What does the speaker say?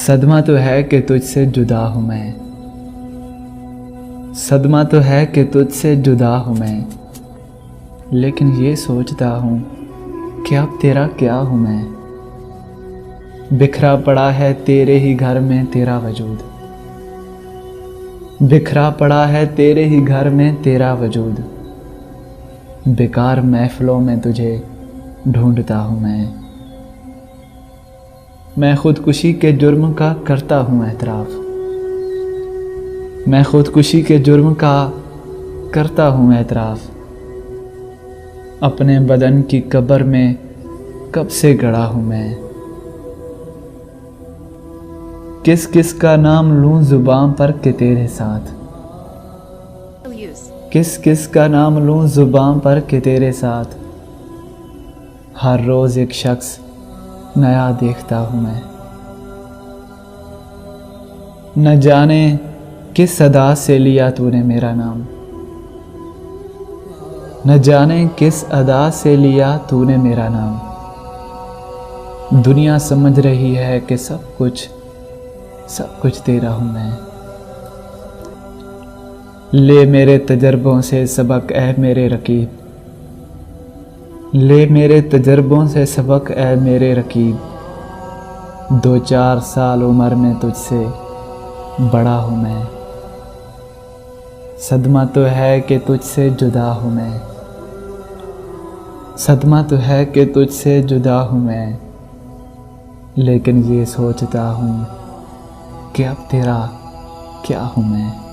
सदमा तो है कि तुझसे जुदा हूँ मैं, सदमा तो है कि तुझसे जुदा हूँ मैं, लेकिन ये सोचता हूँ कि अब तेरा क्या हूँ मैं। बिखरा पड़ा है तेरे ही घर में तेरा वजूद, बिखरा पड़ा है तेरे ही घर में तेरा वजूद। बेकार महफिलों में तुझे ढूंढता हूँ मैं खुदकुशी के जुर्म का करता हूँ एतराफ़, मैं खुदकुशी के जुर्म का करता हूँ एतराफ़। अपने बदन की कब्र में कब से गड़ा हूँ मैं। किस किस का नाम लूँ ज़ुबान पर कि तेरे साथ, किस किस का नाम लूँ ज़ुबान पर कि तेरे साथ। हर रोज़ एक शख्स नया देखता हूँ मैं, न जाने किस अदा से लिया तूने मेरा नाम, न जाने किस अदा से लिया तूने मेरा नाम। दुनिया समझ रही है कि सब कुछ तेरा हूँ मैं। ले मेरे तजर्बों से सबक ऐ मेरे रकीब, ले मेरे तजर्बों से सबक ऐ मेरे रकीब। 2-4 साल उम्र में तुझसे बड़ा हूँ मैं। सदमा तो है कि तुझसे जुदा हूँ मैं, सदमा तो है कि तुझसे जुदा हूँ मैं, लेकिन ये सोचता हूँ कि अब तेरा क्या हूँ मैं।